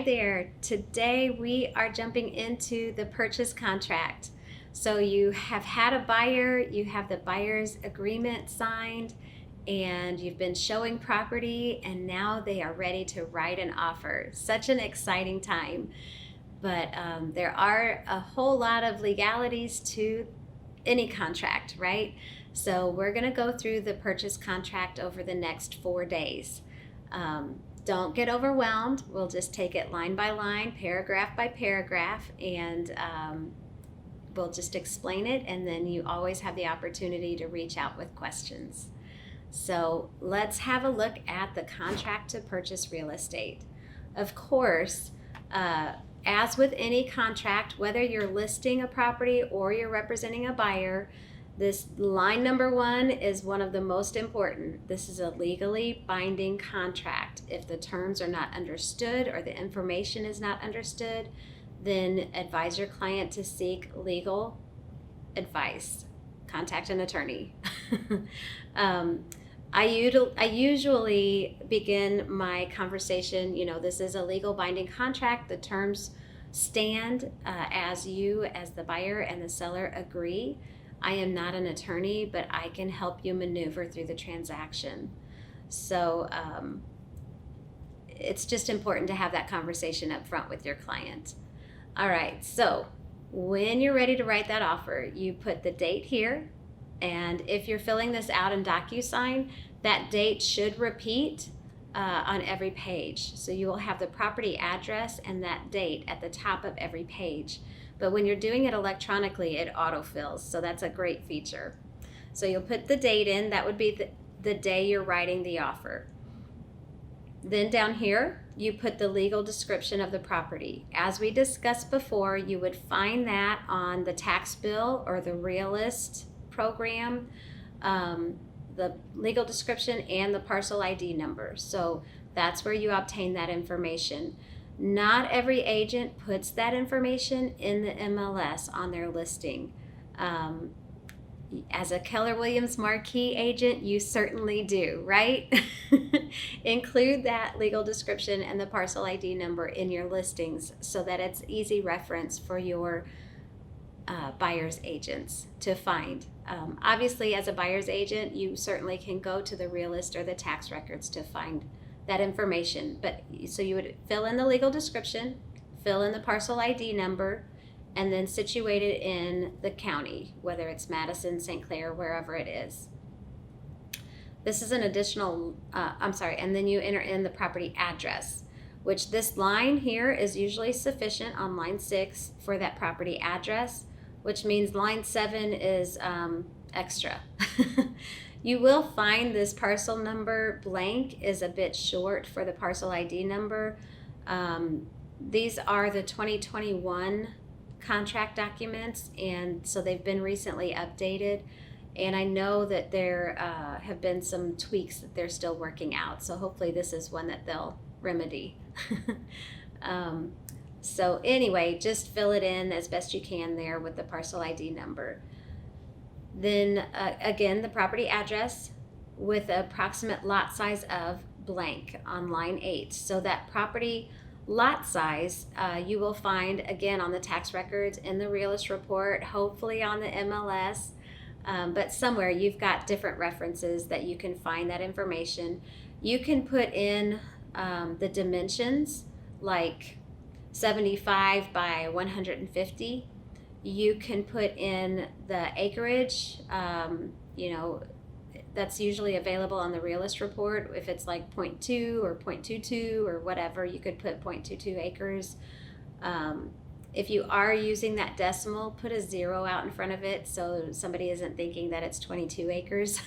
Hi there. Today we are jumping into the purchase contract. So you have had a buyer, you have the buyer's agreement signed, and you've been showing property, and now they are ready to write an offer. Such an exciting time. But there are a whole lot of legalities to any contract, right? So we're going to go through the purchase contract over the next 4 days. Don't get overwhelmed. We'll just take it line by line, paragraph by paragraph, and we'll just explain it, and then you always have the opportunity to reach out with questions. So let's have a look at the contract to purchase real estate. Of course, as with any contract, whether you're listing a property or you're representing a buyer, this line number 1 is one of the most important. This is a legally binding contract. If the terms are not understood or the information is not understood, then advise your client to seek legal advice. Contact an attorney. I usually begin my conversation, this is a legal binding contract. The terms stand as you, as the buyer and the seller, agree. I am not an attorney, but I can help you maneuver through the transaction. So it's just important to have that conversation up front with your client. All right, so when you're ready to write that offer, you put the date here. And if you're filling this out in DocuSign, that date should repeat on every page. So you will have the property address and that date at the top of every page. But when you're doing it electronically, it autofills. So that's a great feature. So you'll put the date in. That would be the day you're writing the offer. Then down here, you put the legal description of the property. As we discussed before, you would find that on the tax bill or the Realist program, the legal description and the parcel ID number. So that's where you obtain that information. Not every agent puts that information in the MLS on their listing. As a Keller Williams Marquee agent, you certainly do, right? Include that legal description and the parcel ID number in your listings so that it's easy reference for your buyer's agents to find. Obviously, as a buyer's agent, you certainly can go to the Realist or the tax records to find that information. But so you would fill in the legal description, fill in the parcel ID number, and then situate it in the county, whether it's Madison, St. Clair, wherever it is. This is an additional, and then you enter in the property address, which this line here is usually sufficient on line 6 for that property address, which means line 7 is extra. You will find this parcel number blank is a bit short for the parcel ID number. These are the 2021 contract documents, and so they've been recently updated. And I know that there have been some tweaks that they're still working out. So hopefully this is one that they'll remedy. So anyway, just fill it in as best you can there with the parcel ID number. Then again, the property address with approximate lot size of blank on line 8. So that property lot size you will find again on the tax records, in the Realist report, hopefully on the MLS, but somewhere you've got different references that you can find that information. You can put in the dimensions like 75 by 150. You can put in the acreage, that's usually available on the Realist report. If it's like 0.2 or 0.22 or whatever, you could put 0.22 acres. If you are using that decimal, put a 0 out in front of it so somebody isn't thinking that it's 22 acres.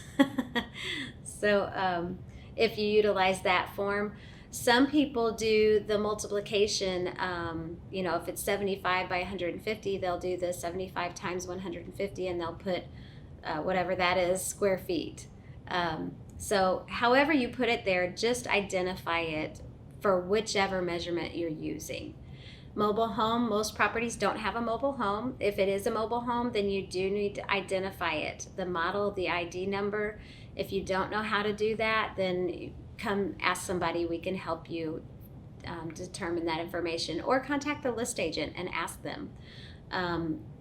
So if you utilize that form, some people do the multiplication, if it's 75 by 150, they'll do the 75 times 150 and they'll put whatever that is, square feet. So however you put it there, just identify it for whichever measurement you're using. Mobile home, most properties don't have a mobile home. If it is a mobile home, then you do need to identify it, the model, the ID number. If you don't know how to do that, then come ask somebody. We can help you determine that information, or contact the list agent and ask them.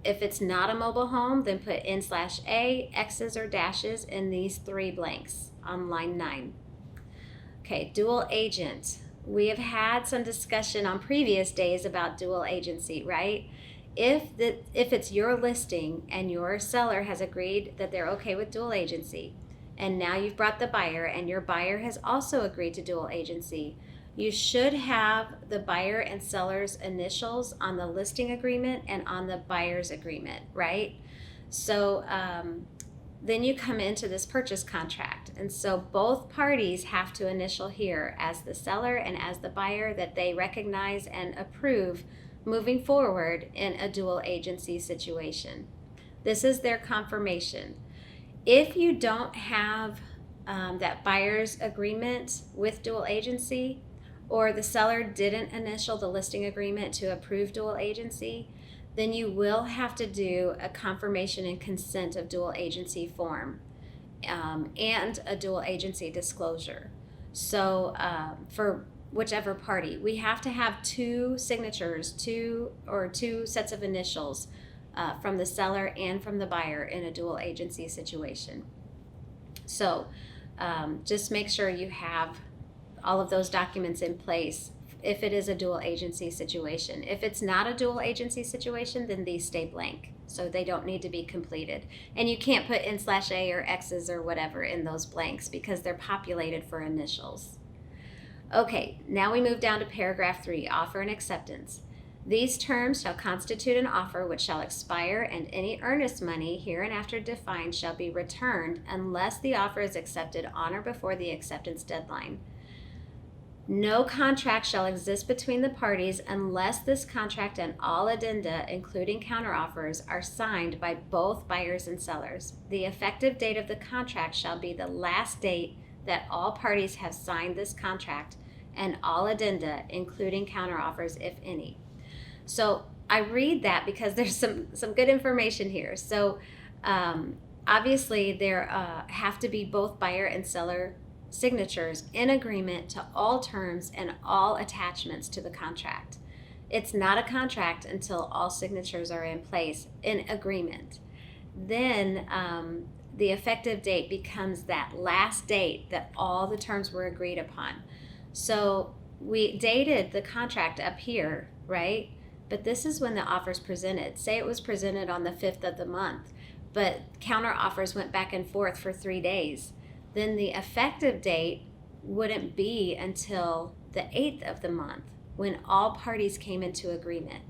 If it's not a mobile home, then put N/A, X's or dashes in these 3 blanks on line 9. Okay, dual agent. We have had some discussion on previous days about dual agency, right? If it's your listing and your seller has agreed that they're okay with dual agency, and now you've brought the buyer and your buyer has also agreed to dual agency, you should have the buyer and seller's initials on the listing agreement and on the buyer's agreement, right? So then you come into this purchase contract. And so both parties have to initial here as the seller and as the buyer that they recognize and approve moving forward in a dual agency situation. This is their confirmation. If you don't have that buyer's agreement with dual agency, or the seller didn't initial the listing agreement to approve dual agency, then you will have to do a confirmation and consent of dual agency form and a dual agency disclosure. So for whichever party, we have to have 2 signatures, 2 sets of initials from the seller and from the buyer in a dual agency situation. So just make sure you have all of those documents in place if it is a dual agency situation. If it's not a dual agency situation, then these stay blank, so they don't need to be completed. And you can't put N/A or X's or whatever in those blanks because they're populated for initials. Okay, now we move down to paragraph 3, offer and acceptance. These terms shall constitute an offer which shall expire, and any earnest money hereinafter defined shall be returned unless the offer is accepted on or before the acceptance deadline. No contract shall exist between the parties unless this contract and all addenda, including counteroffers, are signed by both buyers and sellers. The effective date of the contract shall be the last date that all parties have signed this contract, and all addenda, including counteroffers, if any. So I read that because there's some good information here. So obviously there have to be both buyer and seller signatures in agreement to all terms and all attachments to the contract. It's not a contract until all signatures are in place in agreement. Then the effective date becomes that last date that all the terms were agreed upon. So we dated the contract up here, right? But this is when the offer's presented. Say it was presented on the 5th of the month, but counter offers went back and forth for 3 days. Then the effective date wouldn't be until the 8th of the month when all parties came into agreement.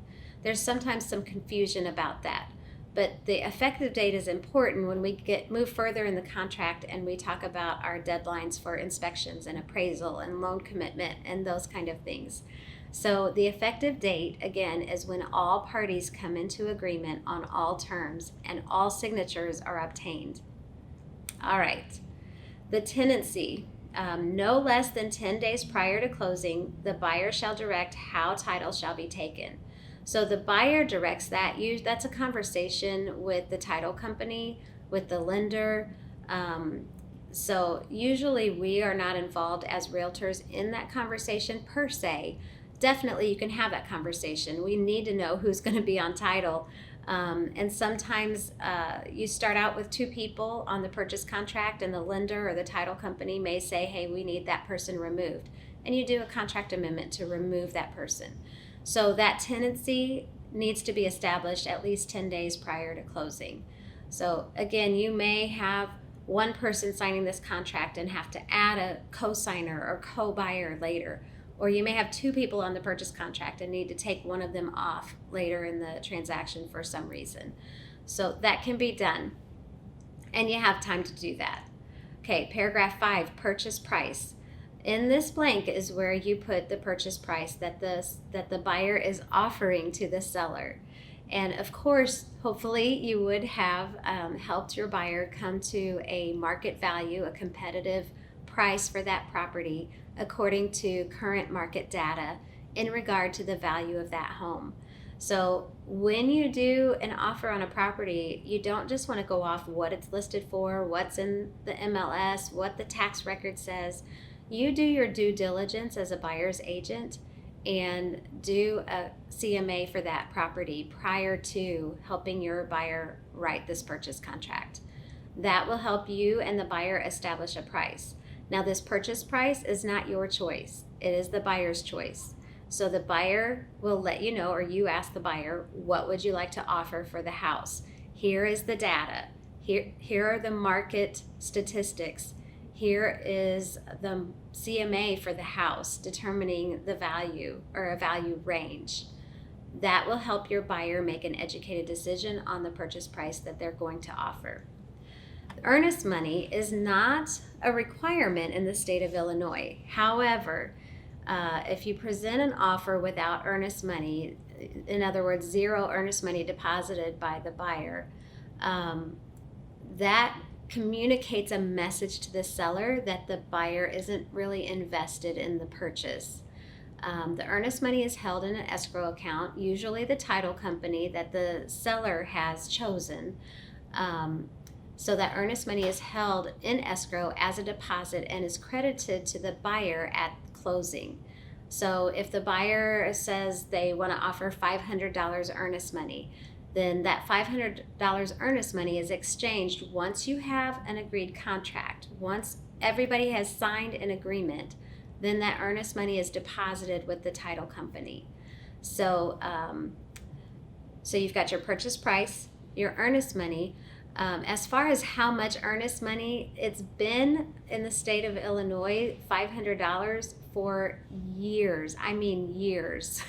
There's sometimes some confusion about that, but the effective date is important when we move further in the contract and we talk about our deadlines for inspections and appraisal and loan commitment and those kind of things. So the effective date, again, is when all parties come into agreement on all terms and all signatures are obtained. All right. The tenancy, no less than 10 days prior to closing, the buyer shall direct how title shall be taken. So the buyer directs that. That's a conversation with the title company, with the lender. So usually we are not involved as realtors in that conversation per se. Definitely you can have that conversation. We need to know who's going to be on title. And sometimes you start out with 2 people on the purchase contract, and the lender or the title company may say, hey, we need that person removed. And you do a contract amendment to remove that person. So that tenancy needs to be established at least 10 days prior to closing. So again, you may have one person signing this contract and have to add a co-signer or co-buyer later. Or you may have 2 people on the purchase contract and need to take one of them off later in the transaction for some reason. So that can be done, and you have time to do that. Okay, paragraph 5, purchase price. In this blank is where you put the purchase price that the buyer is offering to the seller. And of course, hopefully you would have helped your buyer come to a market value, a competitive price for that property according to current market data in regard to the value of that home. So when you do an offer on a property, you don't just want to go off what it's listed for, what's in the MLS, what the tax record says. You do your due diligence as a buyer's agent, and do a CMA for that property prior to helping your buyer write this purchase contract. That will help you and the buyer establish a price. Now, this purchase price is not your choice. It is the buyer's choice. So the buyer will let you know, or you ask the buyer, what would you like to offer for the house? Here is the data. Here are the market statistics. Here is the CMA for the house determining the value or a value range. That will help your buyer make an educated decision on the purchase price that they're going to offer. Earnest money is not a requirement in the state of Illinois. However, if you present an offer without earnest money, in other words, zero earnest money deposited by the buyer, that communicates a message to the seller that the buyer isn't really invested in the purchase. The earnest money is held in an escrow account, usually the title company that the seller has chosen. So that earnest money is held in escrow as a deposit and is credited to the buyer at closing. So if the buyer says they want to offer $500 earnest money, then that $500 earnest money is exchanged once you have an agreed contract. Once everybody has signed an agreement, then that earnest money is deposited with the title company. So, so you've got your purchase price, your earnest money. As far as how much earnest money, it's been in the state of Illinois, $500 for years. I mean years.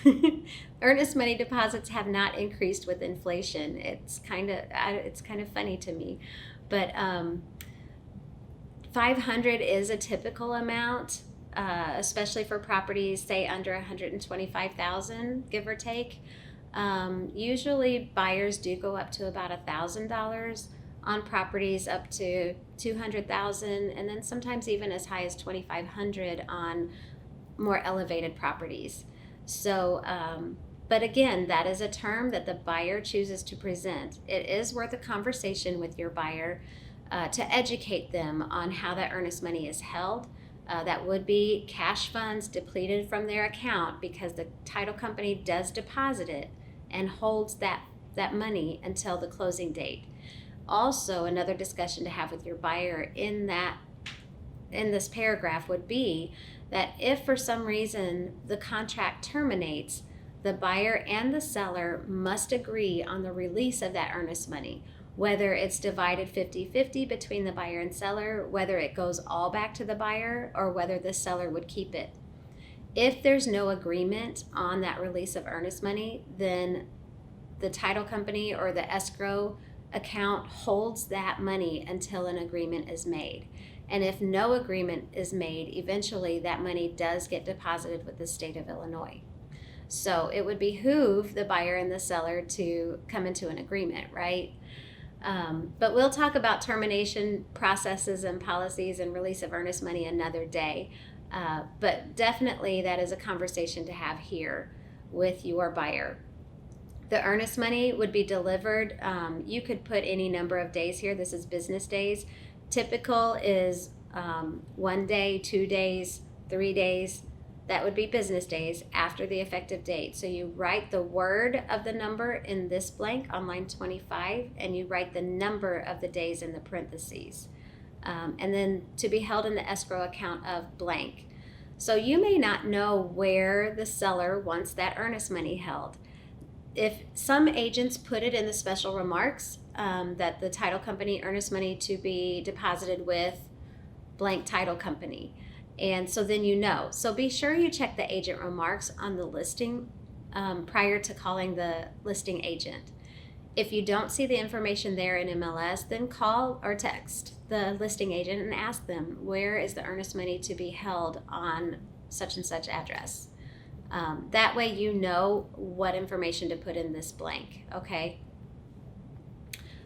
Earnest money deposits have not increased with inflation. It's kind of funny to me, but 500 is a typical amount, especially for properties say under 125,000, give or take. Usually buyers do go up to about $1,000 on properties up to $200,000, and then sometimes even as high as $2,500 on more elevated properties. So, but again, that is a term that the buyer chooses to present. It is worth a conversation with your buyer to educate them on how that earnest money is held. That would be cash funds depleted from their account because the title company does deposit it and holds that money until the closing date. Also, another discussion to have with your buyer in this paragraph would be that if for some reason the contract terminates, the buyer and the seller must agree on the release of that earnest money, whether it's divided 50-50 between the buyer and seller, whether it goes all back to the buyer, or whether the seller would keep it. If there's no agreement on that release of earnest money, then the title company or the escrow account holds that money until an agreement is made. And if no agreement is made, eventually that money does get deposited with the state of Illinois. So it would behoove the buyer and the seller to come into an agreement, right? But we'll talk about termination processes and policies and release of earnest money another day. But definitely that is a conversation to have here with your buyer. The earnest money would be delivered. You could put any number of days here. This is business days. Typical is 1 day, 2 days, 3 days. That would be business days after the effective date. So you write the word of the number in this blank on line 25, and you write the number of the days in the parentheses. And then to be held in the escrow account of blank. So you may not know where the seller wants that earnest money held. If some agents put it in the special remarks that the title company earnest money to be deposited with blank title company. And so then you know. So be sure you check the agent remarks on the listing prior to calling the listing agent. If you don't see the information there in MLS, then call or text the listing agent and ask them, where is the earnest money to be held on such and such address? That way you know what information to put in this blank, okay?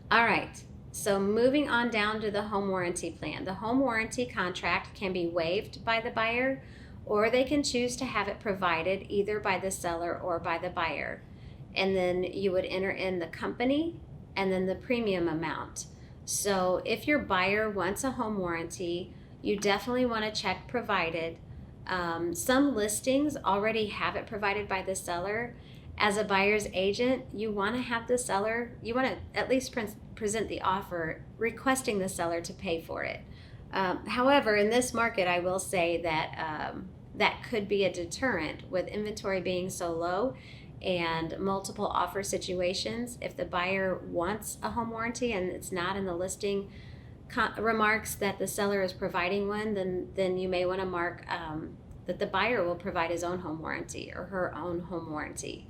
All right, so moving on down to the home warranty plan. The home warranty contract can be waived by the buyer, or they can choose to have it provided either by the seller or by the buyer. And then you would enter in the company and then the premium amount. So if your buyer wants a home warranty, you definitely want to check provided. Some listings already have it provided by the seller. As a buyer's agent, you want to have the seller, you want to at least present the offer requesting the seller to pay for it. However, in this market, I will say that that could be a deterrent with inventory being so low and multiple offer situations. If the buyer wants a home warranty and it's not in the listing remarks that the seller is providing one, then you may want to mark that the buyer will provide his own home warranty or her own home warranty.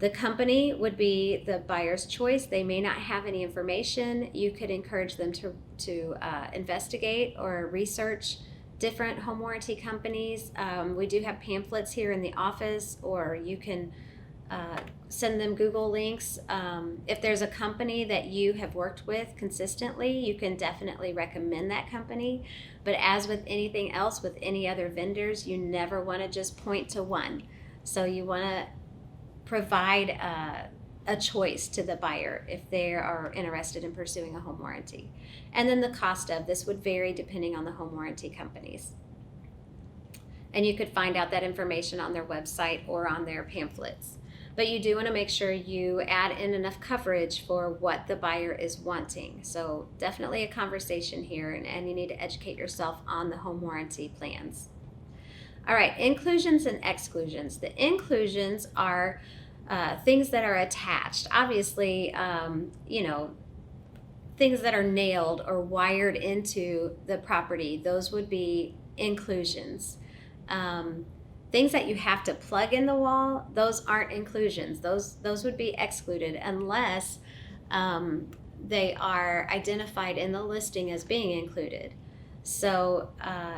The company would be the buyer's choice. They may not have any information. You could encourage them to investigate or research different home warranty companies. We do have pamphlets here in the office, or you can send them Google links. If there's a company that you have worked with consistently, you can definitely recommend that company. But as with anything else, with any other vendors, you never want to just point to one. So you want to provide a choice to the buyer if they are interested in pursuing a home warranty. And then the cost of this would vary depending on the home warranty companies. And you could find out that information on their website or on their pamphlets. But you do want to make sure you add in enough coverage for what the buyer is wanting. So definitely a conversation here, and you need to educate yourself on the home warranty plans. All right, inclusions and exclusions. The inclusions are things that are attached. Obviously, things that are nailed or wired into the property, those would be inclusions. Things that you have to plug in the wall, those aren't inclusions. Those would be excluded unless they are identified in the listing as being included. So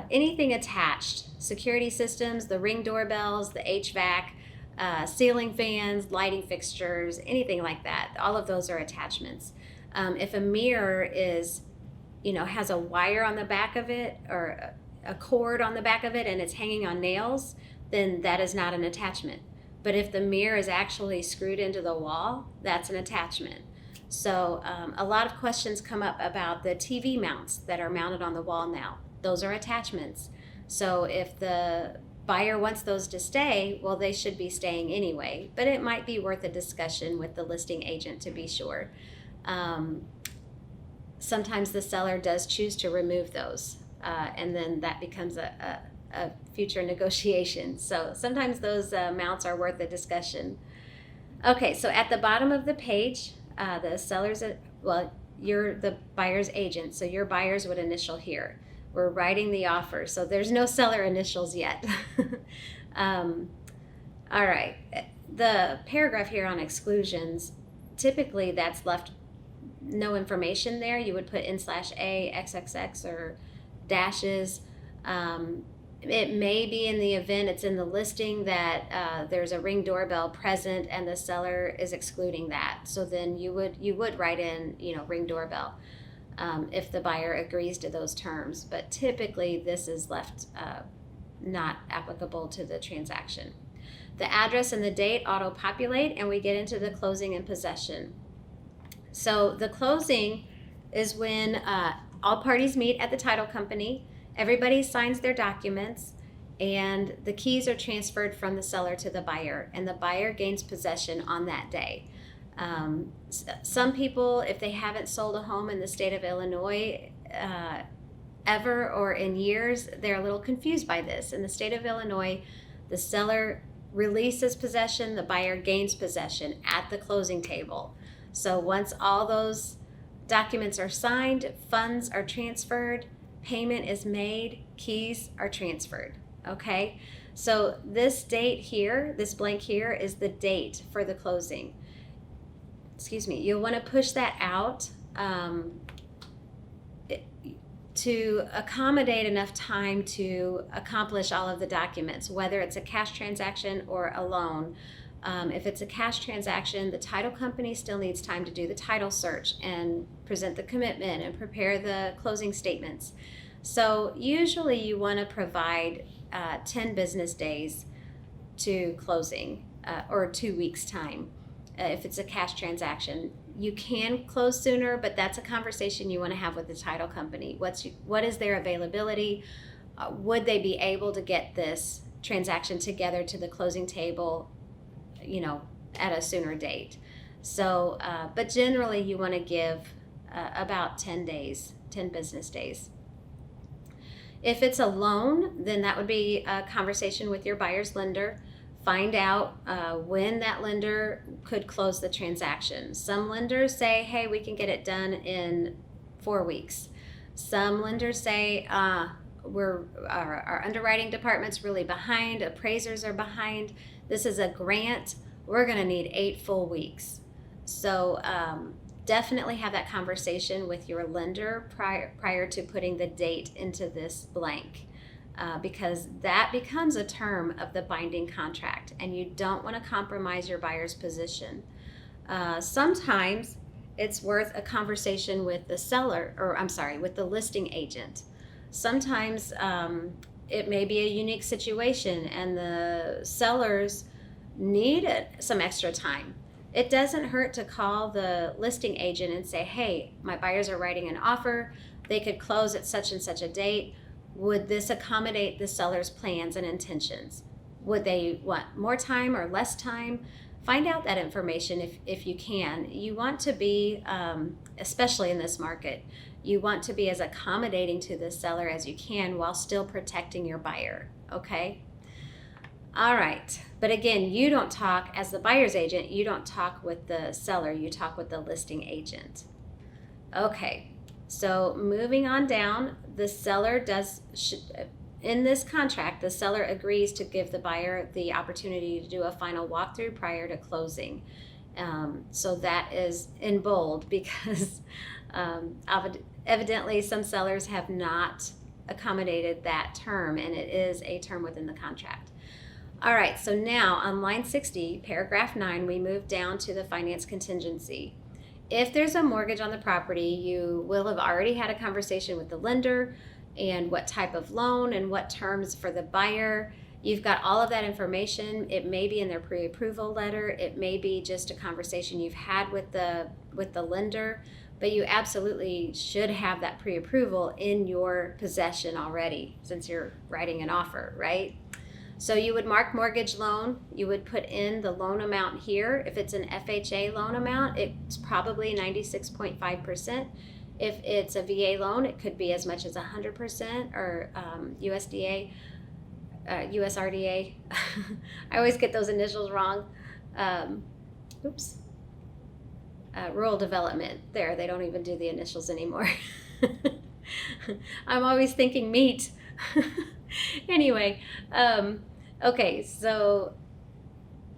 anything attached, security systems, the Ring doorbells, the HVAC, ceiling fans, lighting fixtures, anything like that, all of those are attachments. If a mirror has a wire on the back of it or a cord on the back of it and it's hanging on nails, then that is not an attachment. But if the mirror is actually screwed into the wall, that's an attachment. So a lot of questions come up about the TV mounts that are mounted on the wall now. Those are attachments. So if the buyer wants those to stay, well, they should be staying anyway. But it might be worth a discussion with the listing agent to be sure. Sometimes the seller does choose to remove those, and then that becomes a future negotiation. So sometimes those mounts are worth a discussion. Okay, so at the bottom of the page, the seller's, you're the buyer's agent, so your buyers would initial here. We're writing the offer, so there's no seller initials yet. All right, the paragraph here on exclusions, typically that's left no information there. You would put n/a, xxx, or dashes. It may be in the event it's in the listing that there's a Ring doorbell present and the seller is excluding that. So then you would write in, Ring doorbell if the buyer agrees to those terms. But typically this is left not applicable to the transaction. The address and the date auto-populate, and we get into the closing and possession. So the closing is when all parties meet at the title company. Everybody signs their documents, and the keys are transferred from the seller to the buyer, and the buyer gains possession on that day. Some people, if they haven't sold a home in the state of Illinois ever or in years, they're a little confused by this. In the state of Illinois, the seller releases possession, the buyer gains possession at the closing table. So once all those documents are signed, funds are transferred, payment is made, keys are transferred, okay? So this date here, this blank here, is the date for the closing. You'll want to push that out to accommodate enough time to accomplish all of the documents, whether it's a cash transaction or a loan. If it's a cash transaction, the title company still needs time to do the title search and present the commitment and prepare the closing statements. So usually you want to provide 10 business days to closing or 2 weeks time if it's a cash transaction. You can close sooner, but that's a conversation you want to have with the title company. What is their availability? would they be able to get this transaction together to the closing table, at a sooner date. So, but generally you want to give about 10 days, 10 business days. If it's a loan, then that would be a conversation with your buyer's lender. Find out when that lender could close the transaction. Some lenders say, hey, we can get it done in 4 weeks. Some lenders say, our underwriting department's really behind, appraisers are behind. This is a grant. We're going to need 8 full weeks. So definitely have that conversation with your lender prior to putting the date into this blank, because that becomes a term of the binding contract, and you don't want to compromise your buyer's position. Sometimes it's worth a conversation with the seller, with the listing agent. Sometimes it may be a unique situation and the sellers need some extra time. It doesn't hurt to call the listing agent and say, hey, my buyers are writing an offer. They could close at such and such a date. Would this accommodate the seller's plans and intentions? Would they want more time or less time? Find out that information if you can. You want to be, especially in this market, you want to be as accommodating to the seller as you can while still protecting your buyer, okay? All right, but again, you don't talk, as the buyer's agent, you don't talk with the seller, you talk with the listing agent. Okay, so moving on down, the seller in this contract, the seller agrees to give the buyer the opportunity to do a final walkthrough prior to closing. So that is in bold because evidently some sellers have not accommodated that term, and it is a term within the contract. All right, so now on line 60, paragraph 9, we move down to the finance contingency. If there's a mortgage on the property, you will have already had a conversation with the lender and what type of loan and what terms for the buyer. You've got all of that information. It may be in their pre-approval letter. It may be just a conversation you've had with the lender, but you absolutely should have that pre-approval in your possession already since you're writing an offer, right? So you would mark mortgage loan. You would put in the loan amount here. If it's an FHA loan amount, it's probably 96.5%. If it's a VA loan, it could be as much as 100%, or USDA, USRDA. I always get those initials wrong. Rural development. There, they don't even do the initials anymore. I'm always thinking meat. Anyway, okay, so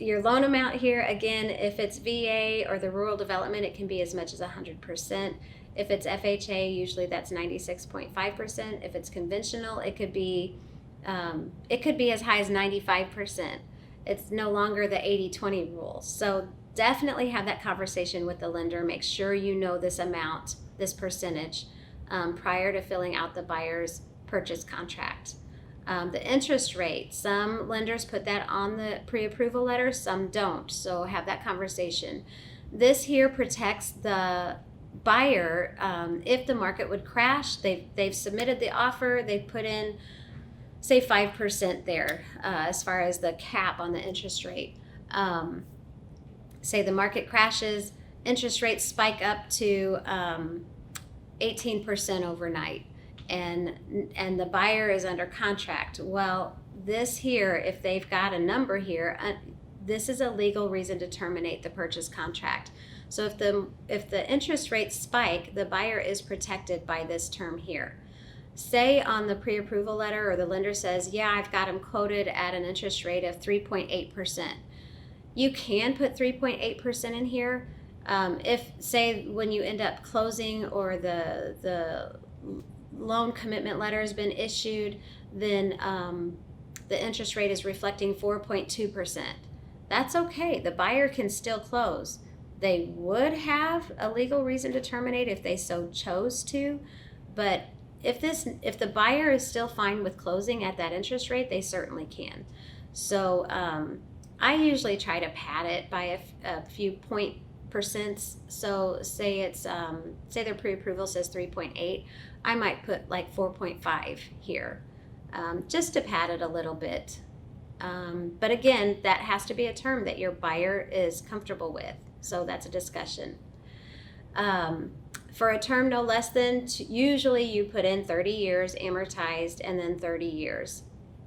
your loan amount here, again, if it's VA or the rural development, it can be as much as 100%. If it's FHA, usually that's 96.5%. If it's conventional, it could be as high as 95%. It's no longer the 80-20 rule. So definitely have that conversation with the lender. Make sure you know this amount, this percentage, prior to filling out the buyer's purchase contract. The interest rate, some lenders put that on the pre-approval letter, some don't. So have that conversation. This here protects the buyer if the market would crash. They've submitted the offer, they've put in, say, 5% there as far as the cap on the interest rate. Say the market crashes, interest rates spike up to 18% overnight, and the buyer is under contract. Well, this here, if they've got a number here, this is a legal reason to terminate the purchase contract. So if the interest rates spike, the buyer is protected by this term here. Say on the pre-approval letter, or the lender says, yeah, I've got them quoted at an interest rate of 3.8%. You can put 3.8% in here. If, say, when you end up closing or the loan commitment letter has been issued, then the interest rate is reflecting 4.2%. That's okay. The buyer can still close. They would have a legal reason to terminate if they so chose to, but if the buyer is still fine with closing at that interest rate, they certainly can. So I usually try to pad it by a few point percents. So say it's say their pre-approval says 3.8, I might put like 4.5 here. just to pad it a little bit. But again, that has to be a term that your buyer is comfortable with. So that's a discussion. For a term no less than, usually you put in 30 years amortized and then 30 years.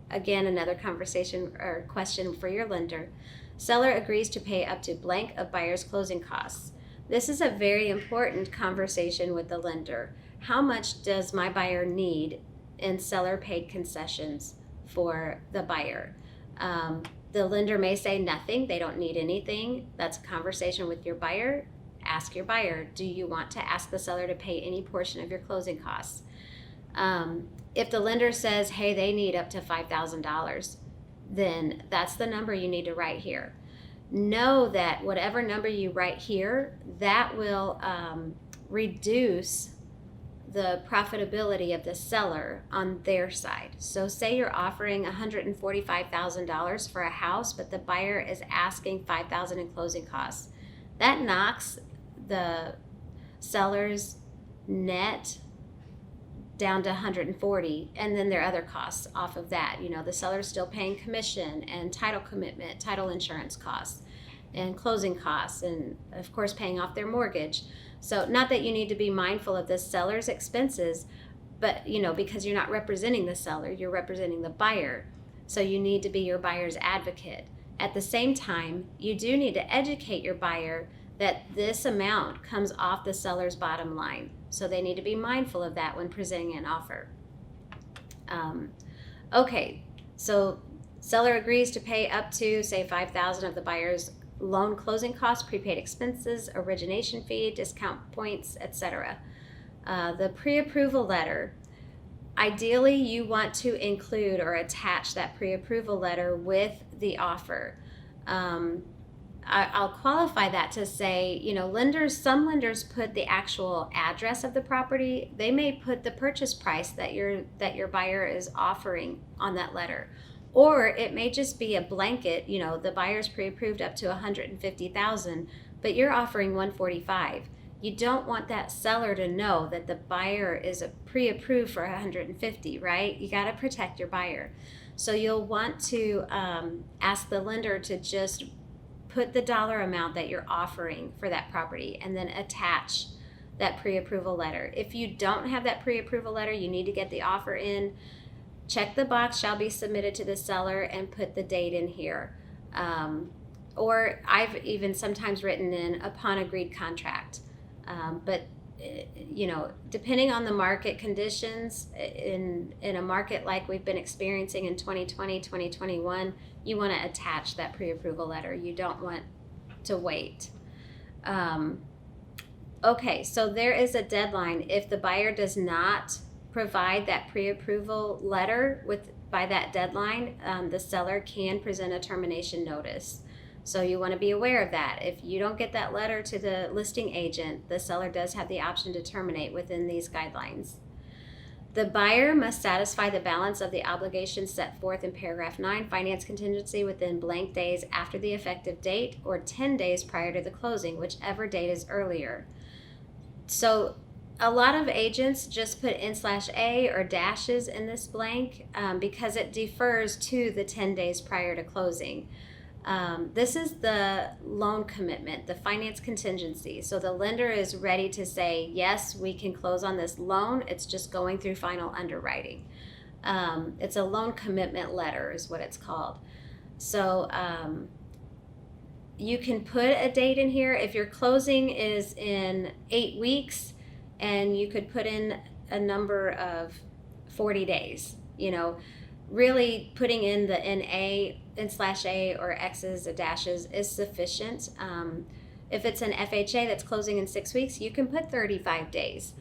Again, another conversation or question for your lender. Seller agrees to pay up to blank of buyer's closing costs. This is a very important conversation with the lender. How much does my buyer need in seller paid concessions for the buyer? The lender may say nothing, they don't need anything. That's a conversation with your buyer. Ask your buyer, do you want to ask the seller to pay any portion of your closing costs? If the lender says, hey, they need up to $5,000, then that's the number you need to write here. Know that whatever number you write here, that will reduce the profitability of the seller on their side. So say you're offering $145,000 for a house, but the buyer is asking $5,000 in closing costs. That knocks the seller's net down to 140, and then their other costs off of that. You know, the seller's still paying commission and title commitment, title insurance costs, and closing costs, and of course paying off their mortgage. So not that you need to be mindful of the seller's expenses, but you know, because you're not representing the seller, you're representing the buyer. So you need to be your buyer's advocate. At the same time, you do need to educate your buyer that this amount comes off the seller's bottom line. So they need to be mindful of that when presenting an offer. Okay, so seller agrees to pay up to, say, $5,000 of the buyer's loan closing costs, prepaid expenses, origination fee, discount points, etc. The pre-approval letter, ideally you want to include or attach that pre-approval letter with the offer. I'll qualify that to say, you know, some lenders put the actual address of the property. They may put the purchase price that your buyer is offering on that letter. Or it may just be a blanket, you know, the buyer's pre-approved up to $150,000, but you're offering $145,000. You don't want that seller to know that the buyer is pre-approved for $150,000, right? You got to protect your buyer. So you'll want to ask the lender to just put the dollar amount that you're offering for that property and then attach that pre-approval letter. If you don't have that pre-approval letter, you need to get the offer in. Check the box shall be submitted to the seller and put the date in here. Or I've even sometimes written in upon agreed contract. But you know, depending on the market conditions, in a market like we've been experiencing in 2020, 2021, you want to attach that pre-approval letter. You don't want to wait. Okay, so there is a deadline. If the buyer does not provide that pre-approval letter by that deadline, the seller can present a termination notice. So you want to be aware of that. If you don't get that letter to the listing agent, the seller does have the option to terminate within these guidelines. The buyer must satisfy the balance of the obligations set forth in paragraph 9, finance contingency within blank days after the effective date or 10 days prior to the closing, whichever date is earlier. So a lot of agents just put n/a or dashes in this blank because it defers to the 10 days prior to closing. This is the loan commitment, the finance contingency. So the lender is ready to say, yes, we can close on this loan. It's just going through final underwriting. It's a loan commitment letter is what it's called. So you can put a date in here. If your closing is in 8 weeks, and you could put in a number of 40 days, you know, really putting in the n/a or x's or dashes is sufficient. If it's an FHA that's closing in 6 weeks, you can put 35 days.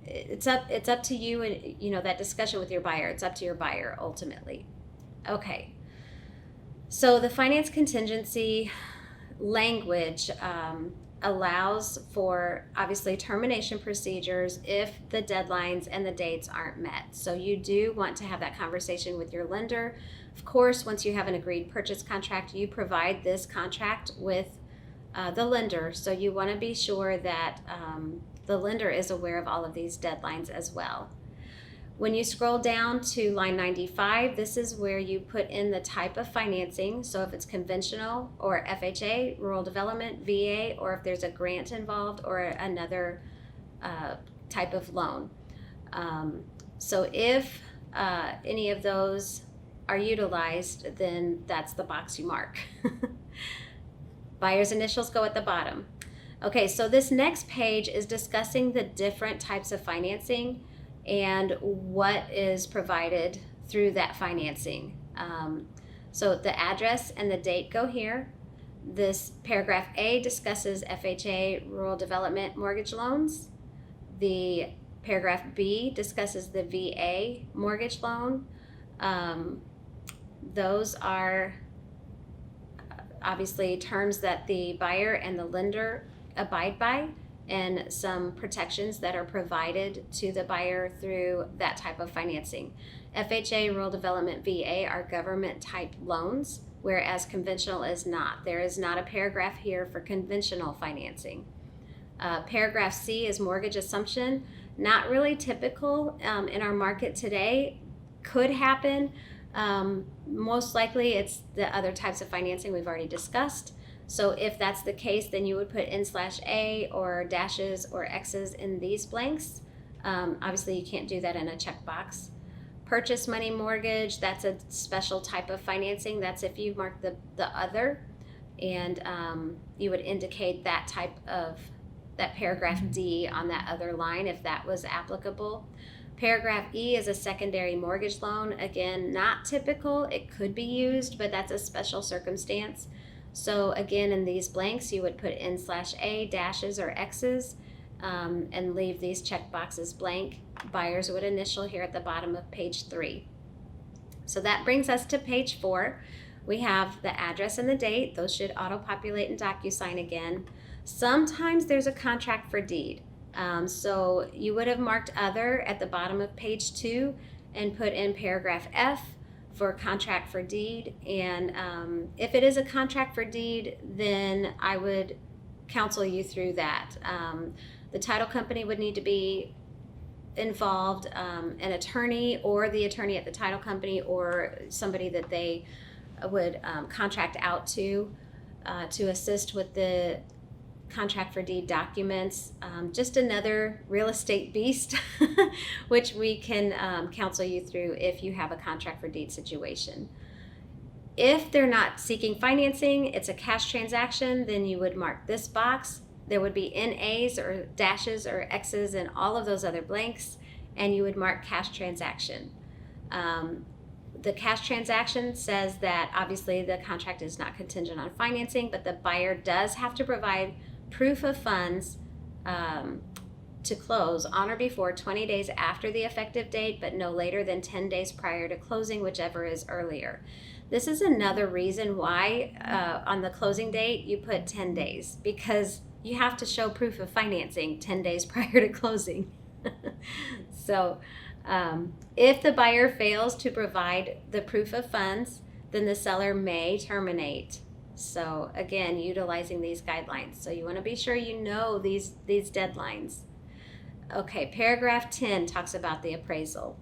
It's up to you, and you know, that discussion with your buyer. It's up to your buyer ultimately. Okay. So the finance contingency language allows for obviously termination procedures if the deadlines and the dates aren't met. So you do want to have that conversation with your lender. Of course, once you have an agreed purchase contract, you provide this contract with the lender. So you want to be sure that the lender is aware of all of these deadlines as well. When you scroll down to line 95, this is where you put in the type of financing. So if it's conventional or FHA, rural development, VA, or if there's a grant involved or another type of loan. So if any of those are utilized, then that's the box you mark. Buyer's initials go at the bottom. Okay, so this next page is discussing the different types of financing and what is provided through that financing. So the address and the date go here. This paragraph A discusses FHA rural development mortgage loans. The paragraph B discusses the VA mortgage loan. Those are obviously terms that the buyer and the lender abide by, and some protections that are provided to the buyer through that type of financing. FHA, rural development, VA are government type loans, whereas conventional is not. There is not a paragraph here for conventional financing. Paragraph C is mortgage assumption. Not really typical in our market today. Could happen. Most likely it's the other types of financing we've already discussed. So if that's the case, then you would put N/A or dashes or X's in these blanks. Obviously you can't do that in a checkbox. Purchase money mortgage, that's a special type of financing. That's if you mark the other, and you would indicate that type of, that paragraph D on that other line if that was applicable. Paragraph E is a secondary mortgage loan. Again, not typical. It could be used, but that's a special circumstance. So again, in these blanks, you would put N/A, dashes or X's, and leave these check boxes blank. Buyers would initial here at the bottom of page 3. So that brings us to page 4. We have the address and the date. Those should auto-populate in DocuSign again. Sometimes there's a contract for deed. So you would have marked other at the bottom of page 2 and put in paragraph F for contract for deed. And if it is a contract for deed, then I would counsel you through that. The title company would need to be involved, an attorney or the attorney at the title company or somebody that they would contract out to assist with the contract for deed documents. Just another real estate beast, which we can counsel you through if you have a contract for deed situation. If they're not seeking financing, it's a cash transaction, then you would mark this box. There would be NAs or dashes or X's and all of those other blanks, and you would mark cash transaction. The cash transaction says that obviously the contract is not contingent on financing, but the buyer does have to provide proof of funds to close on or before 20 days after the effective date, but no later than 10 days prior to closing, whichever is earlier. This is another reason why on the closing date you put 10 days, because you have to show proof of financing 10 days prior to closing. So if the buyer fails to provide the proof of funds, then the seller may terminate. So again, utilizing these guidelines. So you want to be sure you know these deadlines. Okay, paragraph 10 talks about the appraisal.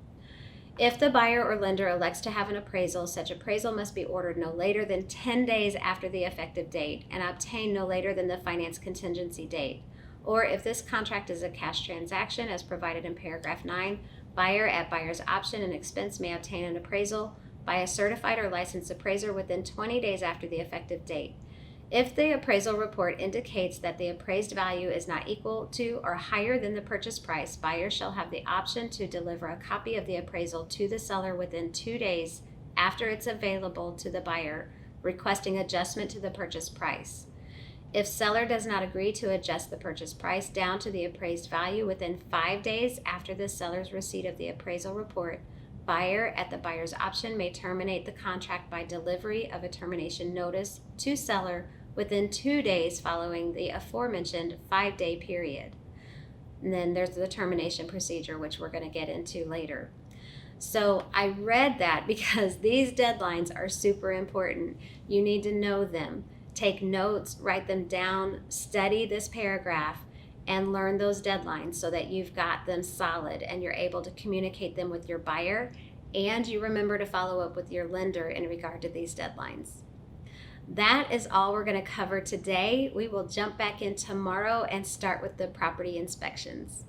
If the buyer or lender elects to have an appraisal, such appraisal must be ordered no later than 10 days after the effective date and obtained no later than the finance contingency date. Or if this contract is a cash transaction as provided in paragraph 9, buyer at buyer's option and expense may obtain an appraisal by a certified or licensed appraiser within 20 days after the effective date. If the appraisal report indicates that the appraised value is not equal to or higher than the purchase price, buyer shall have the option to deliver a copy of the appraisal to the seller within 2 days after it's available to the buyer, requesting adjustment to the purchase price. If seller does not agree to adjust the purchase price down to the appraised value within 5 days after the seller's receipt of the appraisal report, buyer at the buyer's option may terminate the contract by delivery of a termination notice to seller within 2 days following the aforementioned 5-day period. And then there's the termination procedure, which we're going to get into later. So I read that because these deadlines are super important. You need to know them. Take notes, write them down, study this paragraph, and learn those deadlines so that you've got them solid and you're able to communicate them with your buyer, and you remember to follow up with your lender in regard to these deadlines. That is all we're going to cover today. We will jump back in tomorrow and start with the property inspections.